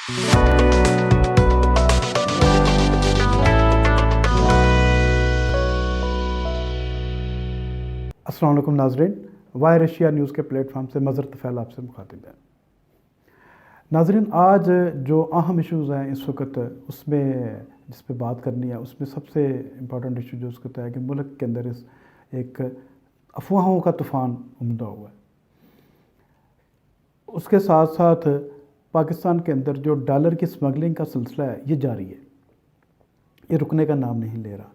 السلام علیکم ناظرین، وائر ایشیا نیوز کے پلیٹ فارم سے مظہر طفیل آپ سے مخاطب ہے۔ ناظرین، آج جو اہم ایشوز ہیں اس وقت اس میں جس پہ بات کرنی ہے، اس میں سب سے امپورٹنٹ ایشو جو اس کو ہے کہ ملک کے اندر ایک افواہوں کا طوفان عمدہ ہوا ہے۔ اس کے ساتھ ساتھ پاکستان کے اندر جو ڈالر کی سمگلنگ کا سلسلہ ہے یہ جاری ہے، یہ رکنے کا نام نہیں لے رہا،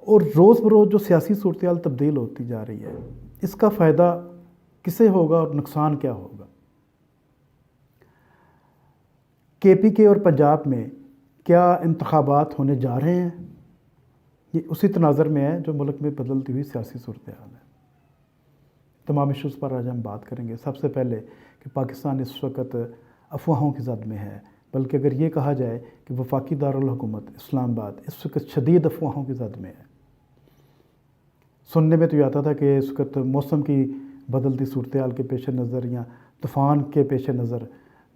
اور روز بروز جو سیاسی صورتحال تبدیل ہوتی جا رہی ہے، اس کا فائدہ کسے ہوگا اور نقصان کیا ہوگا؟ کے پی کے اور پنجاب میں کیا انتخابات ہونے جا رہے ہیں؟ یہ اسی تناظر میں ہے جو ملک میں بدلتی ہوئی سیاسی صورتحال ہے۔ تمام ایشوز پر آج ہم بات کریں گے۔ سب سے پہلے کہ پاکستان اس وقت افواہوں کی زد میں ہے، بلکہ اگر یہ کہا جائے کہ وفاقی دارالحکومت اسلام آباد اس وقت شدید افواہوں کی زد میں ہے۔ سننے میں تو یہ آتا تھا کہ اس وقت موسم کی بدلتی صورتحال کے پیش نظر یا طوفان کے پیش نظر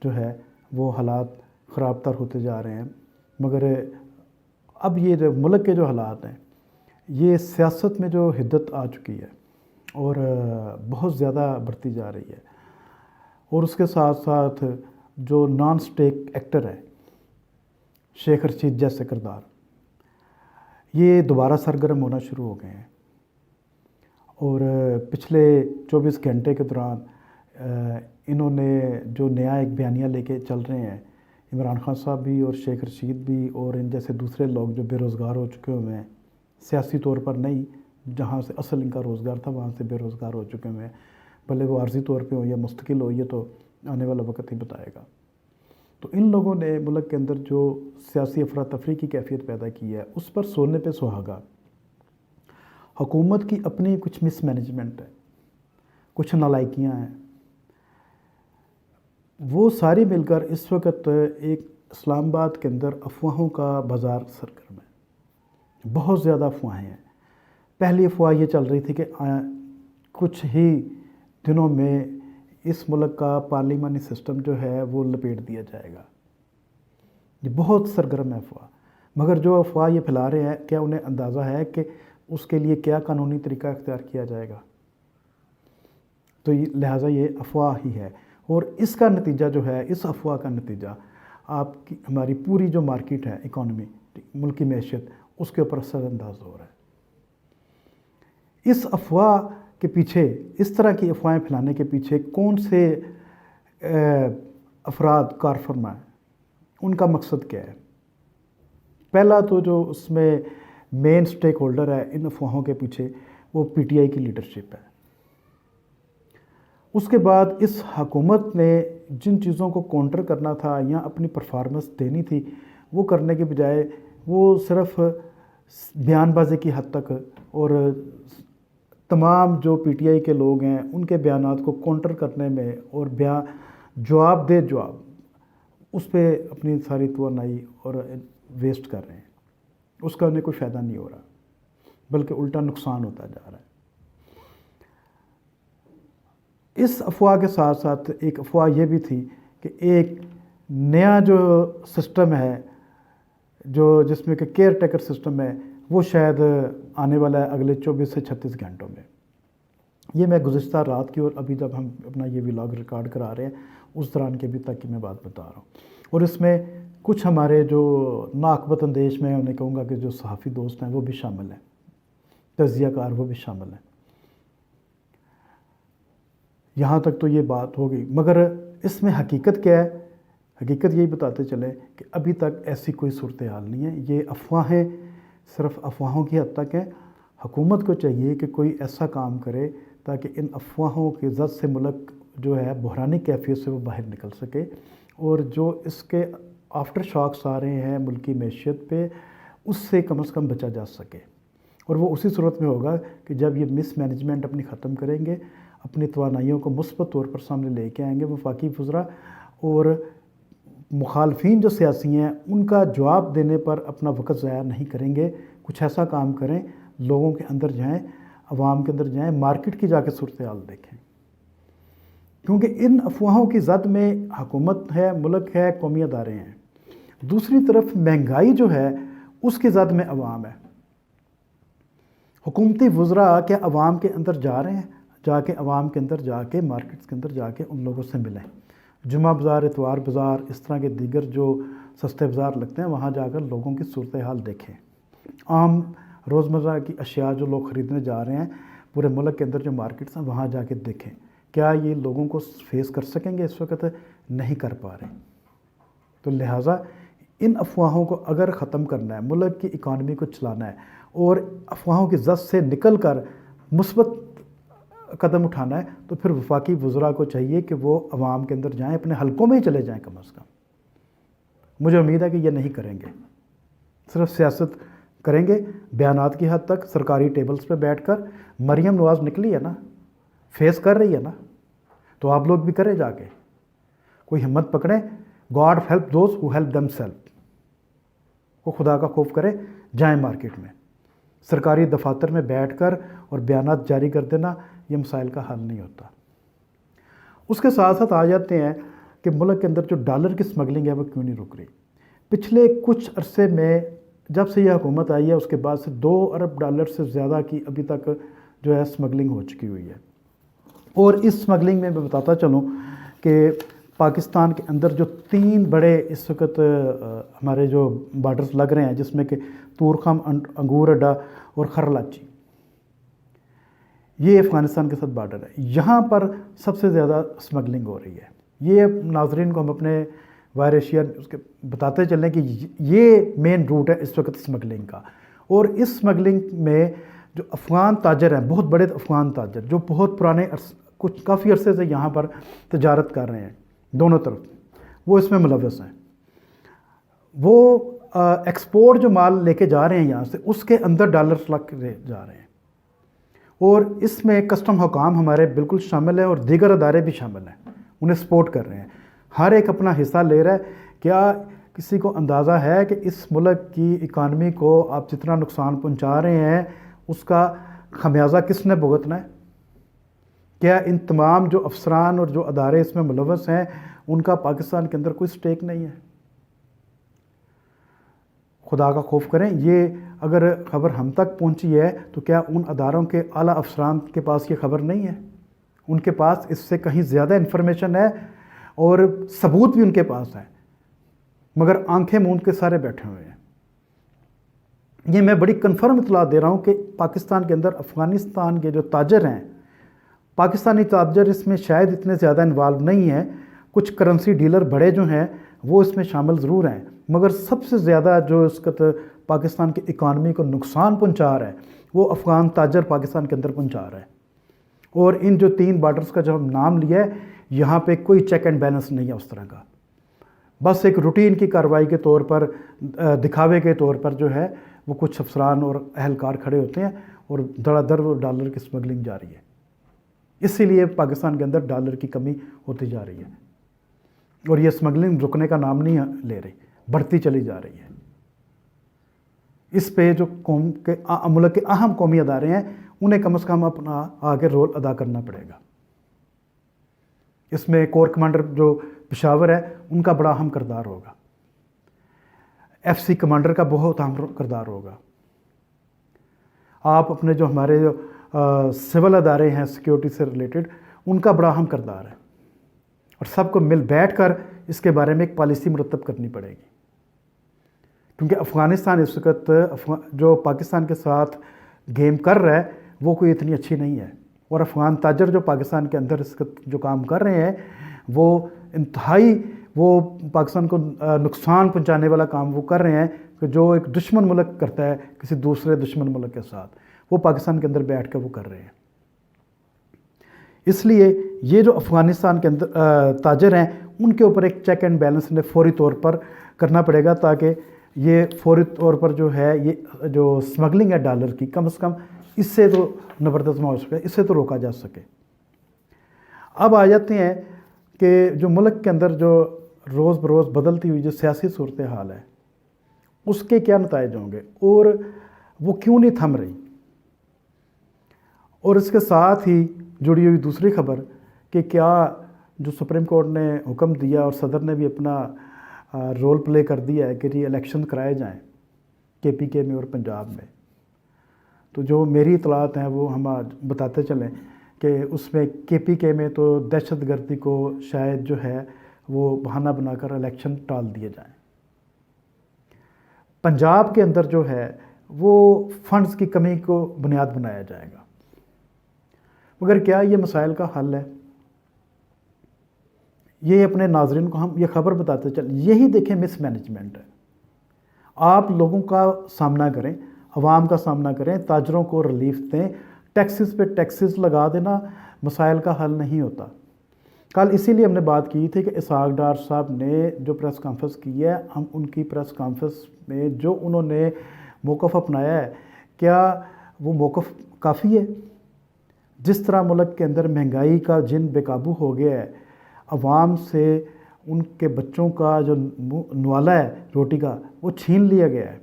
جو ہے وہ حالات خراب تر ہوتے جا رہے ہیں، مگر اب یہ جو ملک کے جو حالات ہیں یہ سیاست میں جو حدت آ چکی ہے اور بہت زیادہ بڑھتی جا رہی ہے، اور اس کے ساتھ ساتھ جو نان سٹیک ایکٹر ہے شیخ رشید جیسے کردار، یہ دوبارہ سرگرم ہونا شروع ہو گئے ہیں، اور پچھلے 24 گھنٹے کے دوران انہوں نے جو نیا ایک بیانیہ لے کے چل رہے ہیں، عمران خان صاحب بھی اور شیخ رشید بھی اور ان جیسے دوسرے لوگ جو بے روزگار ہو چکے ہوئے ہیں، سیاسی طور پر نہیں، جہاں سے اصل ان کا روزگار تھا وہاں سے بے روزگار ہو چکے ہوئے ہیں، بھلے وہ عارضی طور پہ ہو یا مستقل ہو، یہ تو آنے والا وقت ہی بتائے گا۔ تو ان لوگوں نے ملک کے اندر جو سیاسی افراتفری کی کیفیت پیدا کی ہے، اس پر سونے پہ سہاگا۔ حکومت کی اپنی کچھ مس مینجمنٹ ہے، کچھ نالائکیاں ہیں، وہ ساری مل کر اس وقت ایک اسلام آباد کے اندر افواہوں کا بازار سرگرم ہے۔ بہت زیادہ افواہیں ہیں۔ پہلی افواہ یہ چل رہی تھی کہ کچھ ہی دنوں میں اس ملک کا پارلیمانی سسٹم جو ہے وہ لپیٹ دیا جائے گا۔ یہ بہت سرگرم ہے افواہ، مگر جو افواہ یہ پھیلا رہے ہیں کیا انہیں اندازہ ہے کہ اس کے لیے کیا قانونی طریقہ اختیار کیا جائے گا؟ تو لہٰذا یہ افواہ ہی ہے، اور اس کا نتیجہ جو ہے، اس افواہ کا نتیجہ آپ کی ہماری پوری جو مارکیٹ ہے، اکانومی، ملکی معیشت، اس کے اوپر اثر انداز ہو رہا ہے۔ اس افواہ کے پیچھے، اس طرح کی افواہیں پھیلانے کے پیچھے کون سے افراد کار فرما ہیں، ان کا مقصد کیا ہے؟ پہلا تو جو اس میں مین سٹیک ہولڈر ہے ان افواہوں کے پیچھے، وہ پی ٹی آئی کی لیڈرشپ ہے۔ اس کے بعد اس حکومت نے جن چیزوں کو کونٹر کرنا تھا یا اپنی پرفارمنس دینی تھی، وہ کرنے کے بجائے وہ صرف بیان بازی کی حد تک، اور تمام جو پی ٹی آئی کے لوگ ہیں ان کے بیانات کو کونٹر کرنے میں اور جواب اس پہ اپنی ساری توانائی اور ویسٹ کر رہے ہیں۔ اس کا انہیں کوئی فائدہ نہیں ہو رہا، بلکہ الٹا نقصان ہوتا جا رہا ہے۔ اس افواہ کے ساتھ ساتھ ایک افواہ یہ بھی تھی کہ ایک نیا جو سسٹم ہے، جس میں کہ کیئر ٹیکر سسٹم ہے، وہ شاید آنے والا ہے اگلے 24 سے 36 گھنٹوں میں۔ یہ میں گزشتہ رات کی اور ابھی جب ہم اپنا یہ ولاگ ریکارڈ کرا رہے ہیں اس دوران کی ابھی تک کی میں بات بتا رہا ہوں، اور اس میں کچھ ہمارے جو ناقبت اندیش میں انہیں کہوں گا کہ جو صحافی دوست ہیں وہ بھی شامل ہیں، تجزیہ کار وہ بھی شامل ہیں۔ یہاں تک تو یہ بات ہو گئی، مگر اس میں حقیقت کیا ہے؟ حقیقت یہی بتاتے چلیں کہ ابھی تک ایسی کوئی صورتحال نہیں ہے۔ یہ افواہیں صرف افواہوں کی حد تک ہیں۔ حکومت کو چاہیے کہ کوئی ایسا کام کرے تاکہ ان افواہوں کی زد سے ملک جو ہے بحرانی کیفیت سے وہ باہر نکل سکے، اور جو اس کے آفٹر شاکس آ رہے ہیں ملکی معیشت پہ، اس سے کم از کم بچا جا سکے۔ اور وہ اسی صورت میں ہوگا کہ جب یہ مس مینجمنٹ اپنی ختم کریں گے، اپنی توانائیوں کو مثبت طور پر سامنے لے کے آئیں گے وفاقی وزراء، اور مخالفین جو سیاسی ہیں ان کا جواب دینے پر اپنا وقت ضائع نہیں کریں گے۔ کچھ ایسا کام کریں، لوگوں کے اندر جائیں، عوام کے اندر جائیں، مارکیٹ کی جا کے صورتحال دیکھیں۔ کیونکہ ان افواہوں کی زد میں حکومت ہے، ملک ہے، قومی ادارے ہیں. دوسری طرف مہنگائی جو ہے اس کی زد میں عوام ہے. حکومتی وزراء کیا عوام کے اندر جا رہے ہیں؟ جا کے عوام کے اندر جا کے مارکیٹس کے اندر جا کے ان لوگوں سے ملیں. جمعہ بازار، اتوار بازار، اس طرح کے دیگر جو سستے بازار لگتے ہیں وہاں جا کر لوگوں کی صورتحال دیکھیں. عام روزمرہ کی اشیاء جو لوگ خریدنے جا رہے ہیں پورے ملک کے اندر جو مارکیٹس ہیں وہاں جا کے دیکھیں. کیا یہ لوگوں کو فیس کر سکیں گے؟ اس وقت نہیں کر پا رہے. تو لہٰذا ان افواہوں کو اگر ختم کرنا ہے، ملک کی اکانومی کو چلانا ہے اور افواہوں کی زد سے نکل کر مثبت قدم اٹھانا ہے تو پھر وفاقی وزراء کو چاہیے کہ وہ عوام کے اندر جائیں، اپنے حلقوں میں ہی چلے جائیں کم از کم. مجھے امید ہے کہ یہ نہیں کریں گے، صرف سیاست کریں گے بیانات کی حد تک، سرکاری ٹیبلز پہ بیٹھ کر. مریم نواز نکلی ہے نا، فیس کر رہی ہے نا، تو آپ لوگ بھی کریں جا کے. کوئی ہمت پکڑیں. God help those who help themself. وہ خدا کا خوف کرے، جائیں مارکیٹ میں. سرکاری دفاتر میں بیٹھ کر اور بیانات جاری کر دینا یہ مسائل کا حل نہیں ہوتا. اس کے ساتھ ساتھ آ جاتے ہیں کہ ملک کے اندر جو ڈالر کی سمگلنگ ہے وہ کیوں نہیں رک رہی. پچھلے کچھ عرصے میں جب سے یہ حکومت آئی ہے اس کے بعد سے 2 ارب ڈالر سے زیادہ کی ابھی تک جو ہے سمگلنگ ہو چکی ہوئی ہے. اور اس سمگلنگ میں بتاتا چلوں کہ پاکستان کے اندر جو 3 بڑے اس وقت ہمارے جو بارڈرز لگ رہے ہیں، جس میں کہ تورخم، انگور اڈا اور خرلاچی، یہ افغانستان کے ساتھ بارڈر ہے. یہاں پر سب سے زیادہ سمگلنگ ہو رہی ہے. یہ ناظرین کو ہم اپنے وائر ایشیا اس کے بتاتے چلیں کہ یہ مین روٹ ہے اس وقت سمگلنگ کا. اور اس سمگلنگ میں جو افغان تاجر ہیں، بہت بڑے افغان تاجر جو بہت پرانے کافی عرصے سے یہاں پر تجارت کر رہے ہیں دونوں طرف، وہ اس میں ملوث ہیں. وہ ایکسپورٹ جو مال لے کے جا رہے ہیں یہاں سے، اس کے اندر ڈالرز لگ کے جا رہے ہیں. اور اس میں کسٹم حکام ہمارے بالکل شامل ہیں اور دیگر ادارے بھی شامل ہیں، انہیں سپورٹ کر رہے ہیں. ہر ایک اپنا حصہ لے رہا ہے. کیا کسی کو اندازہ ہے کہ اس ملک کی اکانومی کو آپ جتنا نقصان پہنچا رہے ہیں اس کا خمیازہ کس نے بھگتنا ہے؟ کیا ان تمام جو افسران اور جو ادارے اس میں ملوث ہیں ان کا پاکستان کے اندر کوئی سٹیک نہیں ہے؟ خدا کا خوف کریں. یہ اگر خبر ہم تک پہنچی ہے تو کیا ان اداروں کے اعلیٰ افسران کے پاس یہ خبر نہیں ہے؟ ان کے پاس اس سے کہیں زیادہ انفارمیشن ہے اور ثبوت بھی ان کے پاس ہے، مگر آنکھیں موند کے سارے بیٹھے ہوئے ہیں. یہ میں بڑی کنفرم اطلاع دے رہا ہوں کہ پاکستان کے اندر افغانستان کے جو تاجر ہیں، پاکستانی تاجر اس میں شاید اتنے زیادہ انوالو نہیں ہیں. کچھ کرنسی ڈیلر بڑے جو ہیں وہ اس میں شامل ضرور ہیں، مگر سب سے زیادہ جو اس وقت پاکستان کی اکانومی کو نقصان پہنچا رہا ہے وہ افغان تاجر پاکستان کے اندر پہنچا رہا ہے. اور ان جو 3 بارڈرز کا جو ہم نام لیا ہے، یہاں پہ کوئی چیک اینڈ بیلنس نہیں ہے اس طرح کا. بس ایک روٹین کی کارروائی کے طور پر، دکھاوے کے طور پر جو ہے وہ کچھ افسران اور اہلکار کھڑے ہوتے ہیں اور دھڑا دھڑ ڈالر کی سمگلنگ جاری ہے. اسی لیے پاکستان کے اندر ڈالر کی کمی ہوتی جا رہی ہے اور یہ سمگلنگ رکنے کا نام نہیں لے رہی، بڑھتی چلی جا رہی ہے. اس پہ جو قوم کے ملک کے اہم قومی ادارے ہیں انہیں کم از کم اپنا آگے رول ادا کرنا پڑے گا. اس میں کور کمانڈر جو پشاور ہے ان کا بڑا اہم کردار ہوگا. FC کمانڈر کا بہت اہم کردار ہوگا. آپ اپنے جو ہمارے جو سول ادارے ہیں سیکیورٹی سے ریلیٹڈ، ان کا بڑا اہم کردار ہے اور سب کو مل بیٹھ کر اس کے بارے میں ایک پالیسی مرتب کرنی پڑے گی. کیونکہ افغانستان اس وقت جو پاکستان کے ساتھ گیم کر رہا ہے وہ کوئی اتنی اچھی نہیں ہے. اور افغان تاجر جو پاکستان کے اندر اس وقت جو کام کر رہے ہیں وہ انتہائی وہ پاکستان کو نقصان پہنچانے والا کام وہ کر رہے ہیں کہ جو ایک دشمن ملک کرتا ہے کسی دوسرے دشمن ملک کے ساتھ، وہ پاکستان کے اندر بیٹھ کر وہ کر رہے ہیں. اس لیے یہ جو افغانستان کے اندر تاجر ہیں ان کے اوپر ایک چیک اینڈ بیلنس انہیں فوری طور پر کرنا پڑے گا تاکہ یہ فوری طور پر جو ہے یہ جو سمگلنگ ہے ڈالر کی کم از کم اس سے تو نبردست ہو سکے، اس سے تو روکا جا سکے. اب آ جاتے ہیں کہ جو ملک کے اندر جو روز بروز بدلتی ہوئی جو سیاسی صورتحال ہے اس کے کیا نتائج ہوں گے اور وہ کیوں نہیں تھم رہی. اور اس کے ساتھ ہی جڑی ہوئی دوسری خبر کہ کیا جو سپریم کورٹ نے حکم دیا اور صدر نے بھی اپنا رول پلے کر دیا ہے کہ یہ الیکشن کرائے جائیں KPK میں اور پنجاب میں، تو جو میری اطلاعات ہیں وہ ہم آج بتاتے چلیں کہ اس میں KPK میں تو دہشت گردی کو شاید جو ہے وہ بہانہ بنا کر الیکشن ٹال دیے جائیں۔ پنجاب کے اندر جو ہے وہ فنڈز کی کمی کو بنیاد بنایا جائے گا۔ مگر کیا یہ مسائل کا حل ہے؟ یہ اپنے ناظرین کو ہم یہ خبر بتاتے چلیں، یہی دیکھیں مس مینجمنٹ ہے۔ آپ لوگوں کا سامنا کریں، عوام کا سامنا کریں، تاجروں کو ریلیف دیں، ٹیکسز پہ ٹیکسز لگا دینا مسائل کا حل نہیں ہوتا۔ کل اسی لیے ہم نے بات کی تھی کہ اسحاق ڈار صاحب نے جو پریس کانفرنس کی ہے، ہم ان کی پریس کانفرنس میں جو انہوں نے موقف اپنایا ہے، کیا وہ موقف کافی ہے؟ جس طرح ملک کے اندر مہنگائی کا جن بے قابو ہو گیا ہے، عوام سے ان کے بچوں کا جو نوالا ہے روٹی کا وہ چھین لیا گیا ہے،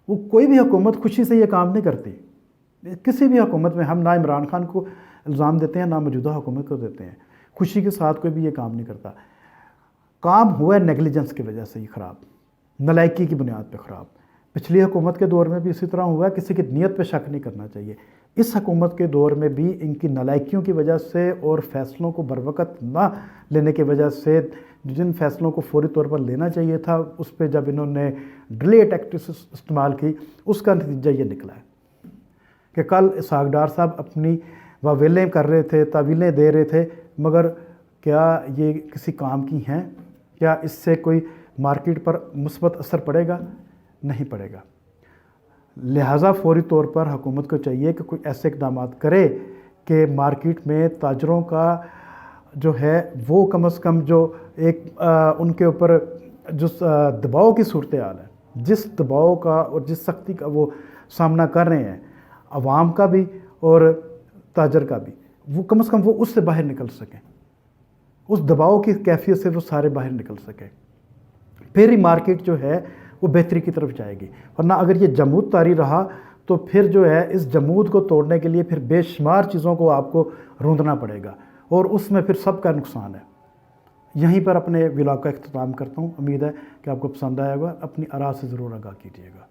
وہ کوئی بھی حکومت خوشی سے یہ کام نہیں کرتی۔ کسی بھی حکومت میں ہم نہ عمران خان کو الزام دیتے ہیں نہ موجودہ حکومت کو دیتے ہیں، خوشی کے ساتھ کوئی بھی یہ کام نہیں کرتا۔ کام ہوا ہے نیگلیجنس کی وجہ سے ہی خراب، نالائکی کی بنیاد پہ خراب۔ پچھلی حکومت کے دور میں بھی اسی طرح ہوا ہے، کسی کی نیت پہ شک نہیں کرنا چاہیے۔ اس حکومت کے دور میں بھی ان کی نالائکیوں کی وجہ سے اور فیصلوں کو بروقت نہ لینے کی وجہ سے جن فیصلوں کو فوری طور پر لینا چاہیے تھا، اس پہ جب انہوں نے ڈیلے ٹیکٹکس استعمال کی، اس کا نتیجہ یہ نکلا ہے کہ کل اسحاق ڈار صاحب اپنی واویلیں کر رہے تھے، تعویلیں دے رہے تھے، مگر کیا یہ کسی کام کی ہیں؟ کیا اس سے کوئی مارکیٹ پر مثبت اثر پڑے گا؟ نہیں پڑے گا۔ لہٰذا فوری طور پر حکومت کو چاہیے کہ کوئی ایسے اقدامات کرے کہ مارکیٹ میں تاجروں کا جو ہے وہ کم از کم جو ایک ان کے اوپر جو دباؤ کی صورتحال ہے، جس دباؤ کا اور جس سختی کا وہ سامنا کر رہے ہیں، عوام کا بھی اور تاجر کا بھی، وہ کم از کم وہ اس سے باہر نکل سکیں، اس دباؤ کی کیفیت سے وہ سارے باہر نکل سکیں، پھر ہی مارکیٹ جو ہے وہ بہتری کی طرف جائے گی۔ ورنہ اگر یہ جمود طاری رہا تو پھر جو ہے اس جمود کو توڑنے کے لیے پھر بے شمار چیزوں کو آپ کو روندنا پڑے گا، اور اس میں پھر سب کا نقصان ہے۔ یہیں پر اپنے ولاگ کا اختتام کرتا ہوں، امید ہے کہ آپ کو پسند آئے گا، اپنی آراء سے ضرور آگاہ کیجیے گا۔